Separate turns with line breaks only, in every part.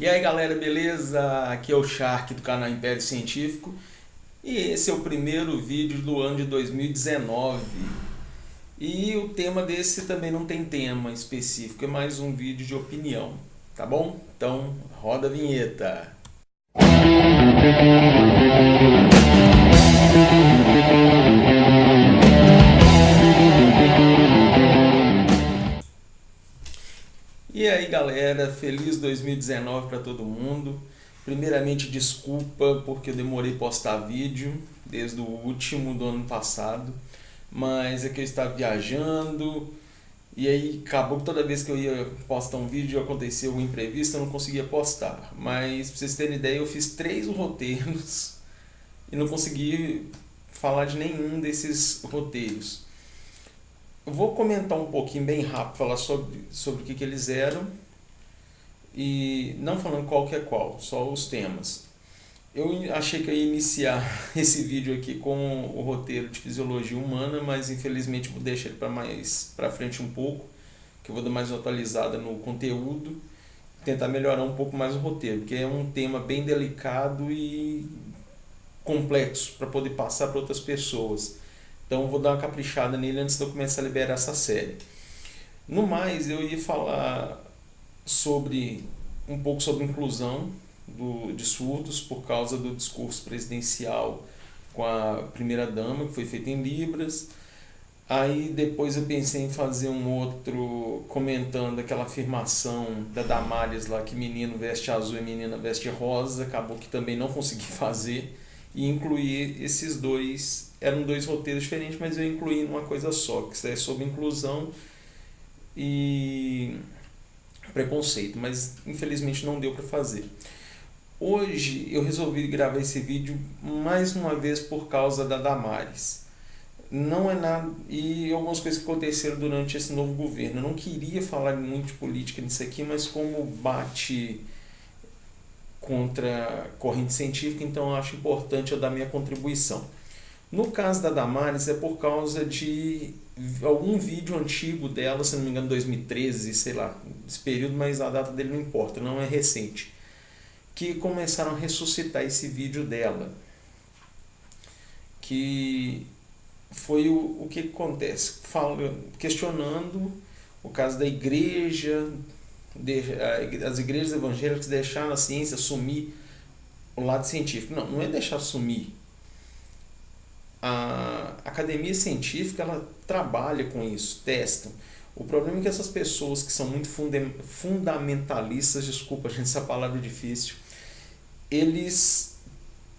E aí galera, beleza? Aqui é o Shark do canal Império Científico e esse é o primeiro vídeo do ano de 2019. E o tema desse também não tem tema específico, é mais um vídeo de opinião, tá bom? Então roda a vinheta. E aí galera, feliz 2019 para todo mundo. Primeiramente desculpa porque eu demorei a postar vídeo desde o último do ano passado, mas é que eu estava viajando e aí acabou que toda vez que eu ia postar um vídeo aconteceu um imprevisto, eu não conseguia postar. Mas pra vocês terem ideia, eu fiz 3 roteiros e não consegui falar de nenhum desses roteiros. Eu vou comentar um pouquinho bem rápido, falar sobre o que eles eram e não falando qual que é qual, só os temas. Eu achei que eu ia iniciar esse vídeo aqui com o roteiro de fisiologia humana, mas infelizmente vou deixar ele para mais para frente um pouco, que eu vou dar mais uma atualizada no conteúdo, tentar melhorar um pouco mais o roteiro, porque é um tema bem delicado e complexo para poder passar para outras pessoas. Então vou dar uma caprichada nele antes de eu começar a liberar essa série. No mais, eu ia falar sobre um pouco sobre inclusão de surdos por causa do discurso presidencial com a primeira dama, que foi feito em Libras. Aí depois eu pensei em fazer um outro comentando aquela afirmação da Damares lá que menino veste azul e menina veste rosa, acabou que também não consegui fazer e incluir esses dois. Eram 2 roteiros diferentes, mas eu incluí numa coisa só, que é sobre inclusão e preconceito, mas infelizmente não deu para fazer. Hoje eu resolvi gravar esse vídeo mais uma vez por causa da Damares. Não é nada. E algumas coisas que aconteceram durante esse novo governo. Eu não queria falar muito de política nisso aqui, mas como bate contra a corrente científica, então eu acho importante eu dar minha contribuição. No caso da Damares é por causa de algum vídeo antigo dela, se não me engano 2013, sei lá, esse período, mas a data dele não importa, não é recente, que começaram a ressuscitar esse vídeo dela, que foi o que acontece, questionando o caso da igreja, as igrejas evangélicas deixaram a ciência sumir o lado científico. Não, não é deixar sumir. A academia científica ela trabalha com isso, testa. O problema é que essas pessoas que são muito fundamentalistas, desculpa gente, essa palavra é difícil, eles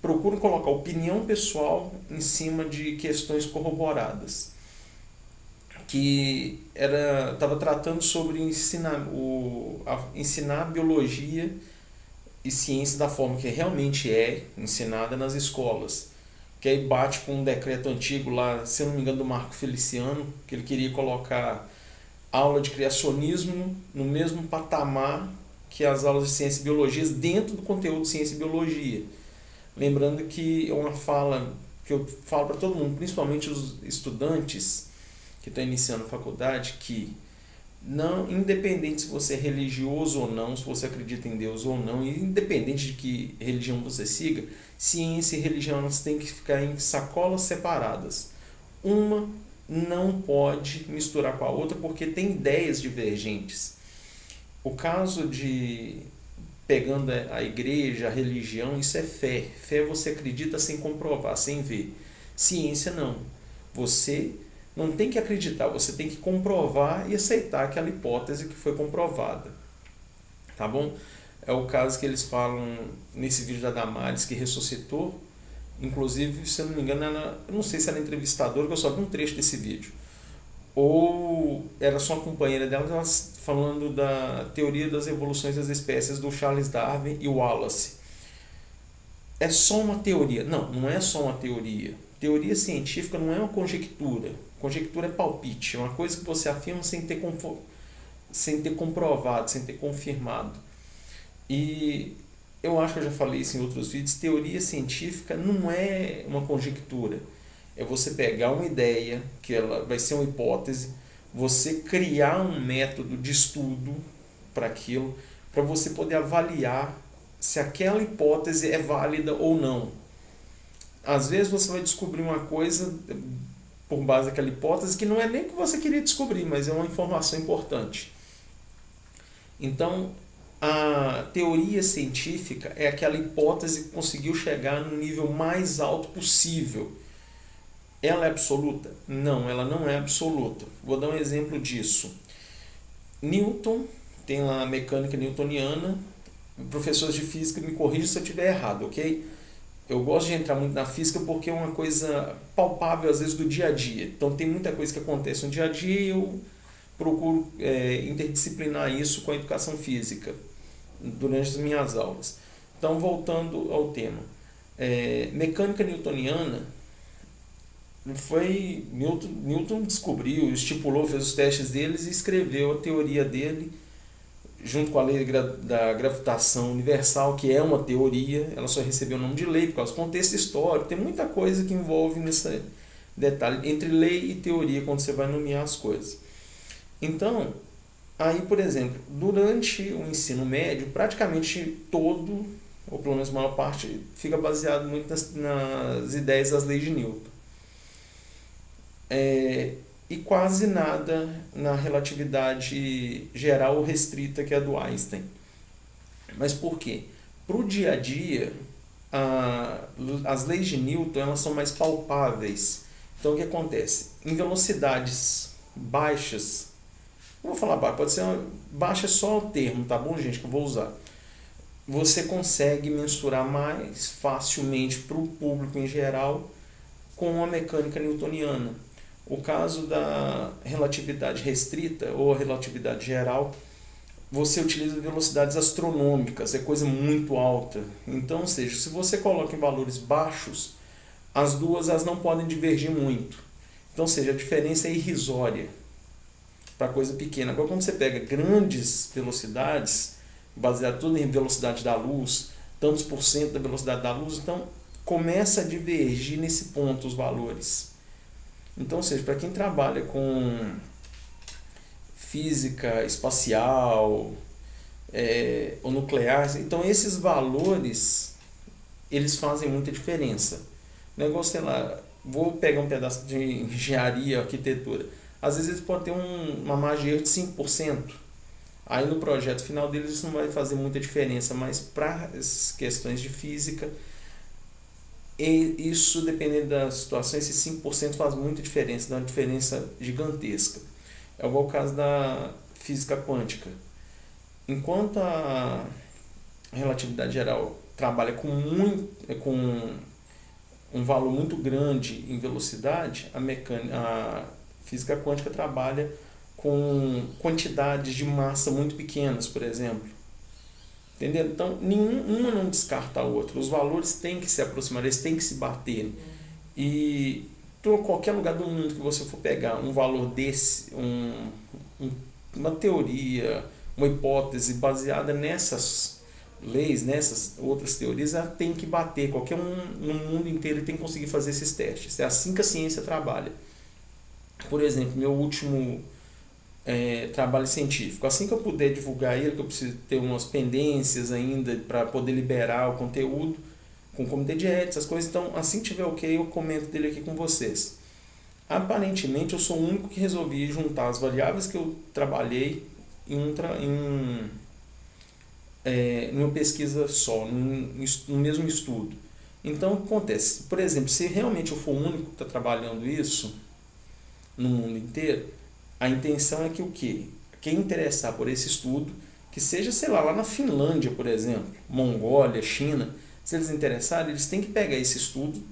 procuram colocar opinião pessoal em cima de questões corroboradas, que estava tratando sobre ensinar biologia e ciência da forma que realmente é ensinada nas escolas, que aí bate com um decreto antigo lá, se eu não me engano, do Marco Feliciano, que ele queria colocar aula de criacionismo no mesmo patamar que as aulas de ciência e biologia dentro do conteúdo de ciência e biologia. Lembrando que é uma fala que eu falo para todo mundo, principalmente os estudantes que estão iniciando a faculdade, que não, independente se você é religioso ou não, se você acredita em Deus ou não, independente de que religião você siga, ciência e religião elas têm que ficar em sacolas separadas. Uma não pode misturar com a outra porque tem ideias divergentes. O caso de pegando a igreja, a religião, isso é fé. Fé você acredita sem comprovar, sem ver. Ciência não. Você não tem que acreditar, você tem que comprovar e aceitar aquela hipótese que foi comprovada. Tá bom? É o caso que eles falam nesse vídeo da Damares que ressuscitou. Inclusive, se eu não me engano, eu não sei se era entrevistadora, que eu só vi um trecho desse vídeo. Ou era só uma companheira dela falando da teoria das evoluções das espécies do Charles Darwin e Wallace. É só uma teoria. Não, não é só uma teoria. Teoria científica não é uma conjectura. Conjectura é palpite, é uma coisa que você afirma sem ter comprovado, sem ter confirmado. E eu acho que eu já falei isso em outros vídeos, teoria científica não é uma conjectura. É você pegar uma ideia, que ela vai ser uma hipótese, você criar um método de estudo para aquilo, para você poder avaliar se aquela hipótese é válida ou não. Às vezes você vai descobrir uma coisa por base daquela hipótese que não é nem o que você queria descobrir, mas é uma informação importante. Então, a teoria científica é aquela hipótese que conseguiu chegar no nível mais alto possível. Ela é absoluta? Não, ela não é absoluta. Vou dar um exemplo disso. Newton, tem lá a mecânica newtoniana. Professores de física me corrijam se eu estiver errado, ok? Eu gosto de entrar muito na física porque é uma coisa palpável, às vezes, do dia a dia. Então, tem muita coisa que acontece no dia a dia e eu procuro interdisciplinar isso com a educação física durante as minhas aulas. Então, voltando ao tema. Mecânica newtoniana foi Newton descobriu, estipulou, fez os testes deles e escreveu a teoria dele junto com a lei da gravitação universal, que é uma teoria. Ela só recebeu o nome de lei por causa do contexto histórico. Tem muita coisa que envolve nesse detalhe entre lei e teoria quando você vai nomear as coisas. Então, aí, por exemplo, durante o ensino médio, praticamente todo, ou pelo menos a maior parte, fica baseado muito nas ideias das leis de Newton. E quase nada na relatividade geral ou restrita, que é a do Einstein. Mas por quê? Para o dia a dia, as leis de Newton elas são mais palpáveis. Então, o que acontece? Em velocidades baixas, não vou falar baixo, pode ser baixa, é só o termo, tá bom, gente, que eu vou usar. Você consegue mensurar mais facilmente para o público em geral com a mecânica newtoniana. O caso da relatividade restrita ou a relatividade geral, você utiliza velocidades astronômicas, é coisa muito alta. Então, ou seja, se você coloca em valores baixos, as duas elas não podem divergir muito. Então, ou seja, a diferença é irrisória para coisa pequena. Agora, quando você pega grandes velocidades, baseado tudo em velocidade da luz, tantos por cento da velocidade da luz, então começa a divergir nesse ponto os valores. Então, ou seja, para quem trabalha com física espacial ou nuclear, então esses valores eles fazem muita diferença. O negócio, sei lá, vou pegar um pedaço de engenharia, arquitetura. Às vezes eles podem ter uma margem de erro de 5%. Aí no projeto final deles isso não vai fazer muita diferença, mas para as questões de física, e isso, dependendo da situação, esses 5% faz muita diferença, dá uma diferença gigantesca. É igual o caso da física quântica. Enquanto a relatividade geral trabalha com um valor muito grande em velocidade, a física quântica trabalha com quantidades de massa muito pequenas, por exemplo. Entendeu? Então, uma não descarta a outra. Os valores têm que se aproximar, eles têm que se bater. E em qualquer lugar do mundo que você for pegar um valor desse, uma teoria, uma hipótese baseada nessas leis, nessas outras teorias, ela tem que bater. Qualquer um no mundo inteiro tem que conseguir fazer esses testes. É assim que a ciência trabalha. Por exemplo, meu último trabalho científico. Assim que eu puder divulgar ele, que eu preciso ter umas pendências ainda para poder liberar o conteúdo com o comitê de ética, essas coisas. Então, assim que tiver ok, eu comento dele aqui com vocês. Aparentemente, eu sou o único que resolvi juntar as variáveis que eu trabalhei em uma pesquisa só, no mesmo estudo. Então, o que acontece? Por exemplo, se realmente eu for o único que está trabalhando isso no mundo inteiro, a intenção é que o quê? Quem interessar por esse estudo, que seja, sei lá na Finlândia, por exemplo, Mongólia, China, se eles interessarem, eles têm que pegar esse estudo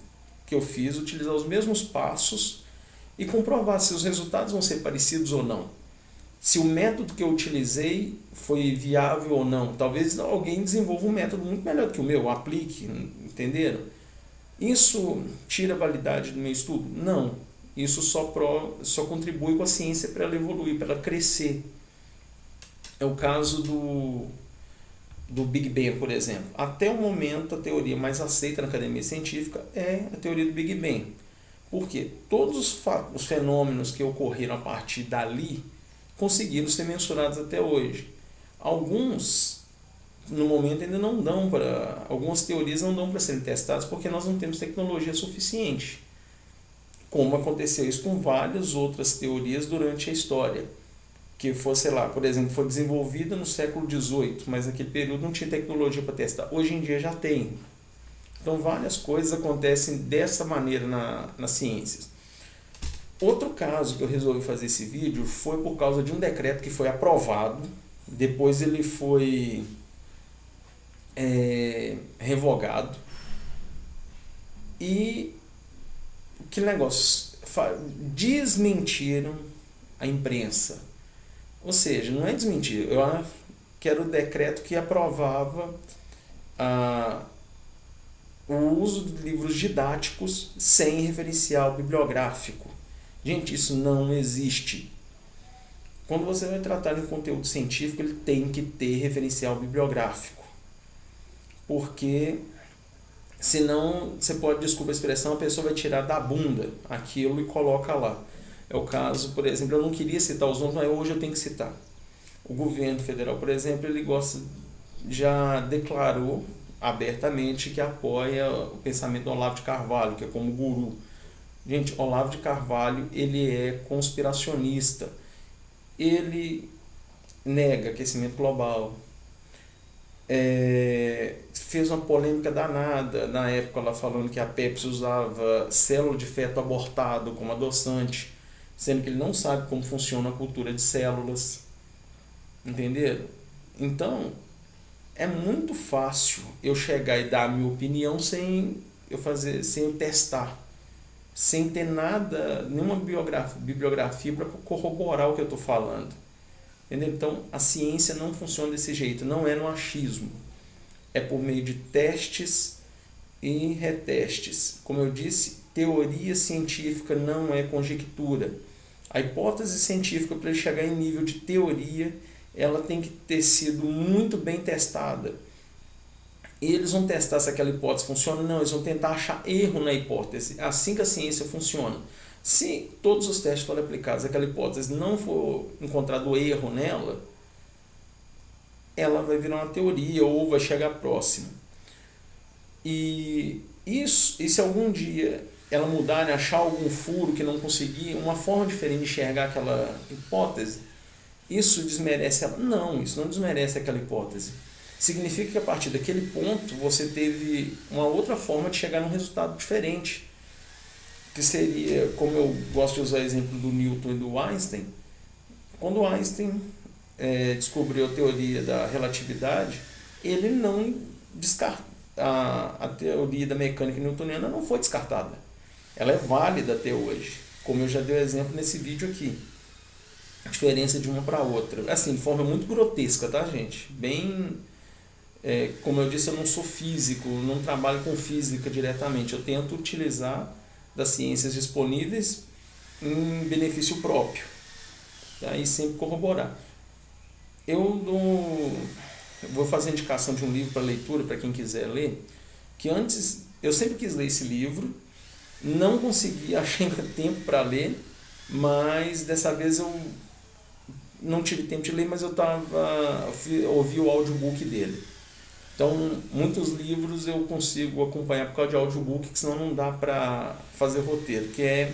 que eu fiz, utilizar os mesmos passos e comprovar se os resultados vão ser parecidos ou não. Se o método que eu utilizei foi viável ou não. Talvez alguém desenvolva um método muito melhor do que o meu, aplique, entenderam? Isso tira a validade do meu estudo? Não. Isso só contribui com a ciência para ela evoluir, para ela crescer. É o caso do Big Bang, por exemplo. Até o momento, a teoria mais aceita na academia científica é a teoria do Big Bang. Por quê? Todos os fenômenos que ocorreram a partir dali conseguiram ser mensurados até hoje. Alguns no momento ainda não dão para, algumas teorias não dão para serem testadas porque nós não temos tecnologia suficiente, como aconteceu isso com várias outras teorias durante a história, que foi, sei lá, por exemplo, foi desenvolvida no século XVIII, mas naquele período não tinha tecnologia para testar. Hoje em dia já tem. Então várias coisas acontecem dessa maneira nas ciências. Outro caso que eu resolvi fazer esse vídeo foi por causa de um decreto que foi aprovado, depois ele foi revogado, e que negócio, desmentiram a imprensa. Ou seja, não é desmentir, que era o decreto que aprovava o uso de livros didáticos sem referencial bibliográfico. Gente, isso não existe. Quando você vai tratar de conteúdo científico, ele tem que ter referencial bibliográfico. Porque senão você pode, desculpa a expressão, a pessoa vai tirar da bunda aquilo e coloca lá. É o caso, por exemplo, eu não queria citar os nomes, mas hoje eu tenho que citar. O governo federal, por exemplo, ele já declarou abertamente que apoia o pensamento do Olavo de Carvalho, que é como guru. Gente, Olavo de Carvalho, ele é conspiracionista. Ele nega aquecimento global. Fez uma polêmica danada na época lá falando que a Pepsi usava célula de feto abortado como adoçante, sendo que ele não sabe como funciona a cultura de células. Entenderam? Então, é muito fácil eu chegar e dar a minha opinião sem eu testar, sem ter nada, nenhuma bibliografia para corroborar o que eu estou falando. Entendeu? Então, a ciência não funciona desse jeito, não é no achismo. É por meio de testes e retestes. Como eu disse, teoria científica não é conjectura. A hipótese científica, para chegar em nível de teoria, ela tem que ter sido muito bem testada. E eles vão testar se aquela hipótese funciona? Não, eles vão tentar achar erro na hipótese. Assim que a ciência funciona. Se todos os testes forem aplicados, aquela hipótese não for encontrado erro nela, ela vai virar uma teoria ou vai chegar próximo. E se algum dia ela mudar e achar algum furo que não conseguir, uma forma diferente de enxergar aquela hipótese, isso desmerece ela? Não, isso não desmerece aquela hipótese. Significa que a partir daquele ponto você teve uma outra forma de chegar num resultado diferente. Que seria, como eu gosto de usar o exemplo do Newton e do Einstein, quando Einstein descobriu a teoria da relatividade, ele não descartou, a teoria da mecânica newtoniana não foi descartada. Ela é válida até hoje, como eu já dei o exemplo nesse vídeo aqui. A diferença de uma para outra, assim, de forma muito grotesca, tá, gente? Bem, como eu disse, eu não sou físico, não trabalho com física diretamente, eu tento utilizar das ciências disponíveis em benefício próprio, tá? E sempre corroborar. Eu vou fazer indicação de um livro para leitura, para quem quiser ler, que antes eu sempre quis ler esse livro, não consegui, achei tempo para ler, mas dessa vez eu não tive tempo de ler, mas eu ouvi o audiobook dele. Então, muitos livros eu consigo acompanhar por causa de audiobook, que senão não dá para fazer roteiro, que é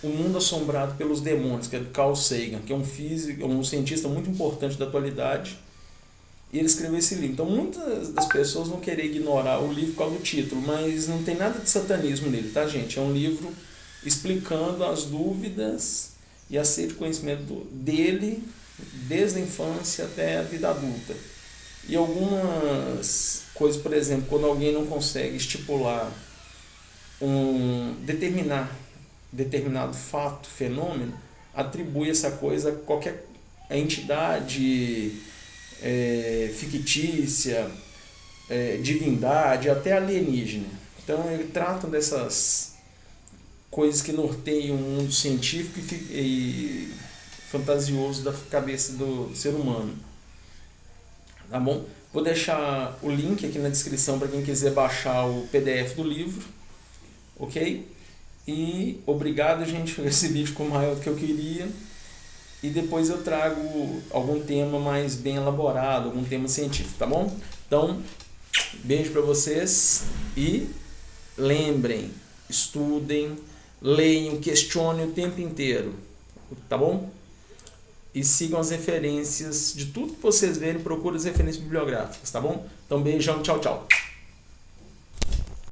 O Mundo Assombrado pelos Demônios, que é do Carl Sagan, que é um cientista muito importante da atualidade, e ele escreveu esse livro. Então, muitas das pessoas vão querer ignorar o livro por causa do título, mas não tem nada de satanismo nele, tá, gente? É um livro explicando as dúvidas e a sede de conhecimento dele, desde a infância até a vida adulta. E algumas coisas, por exemplo, quando alguém não consegue estipular determinado fato, fenômeno, atribui essa coisa a qualquer entidade fictícia, divindade, até alienígena. Então ele trata dessas coisas que norteiam o mundo científico e fantasioso da cabeça do ser humano. Tá bom? Vou deixar o link aqui na descrição para quem quiser baixar o PDF do livro, ok? E obrigado, gente, esse vídeo ficou maior do que eu queria. e depois eu trago algum tema mais bem elaborado, algum tema científico, tá bom? Então, beijo para vocês e lembrem, estudem, leiam, questionem o tempo inteiro, tá bom? E sigam as referências de tudo que vocês verem, procurem as referências bibliográficas, tá bom? Então, beijão, tchau, tchau.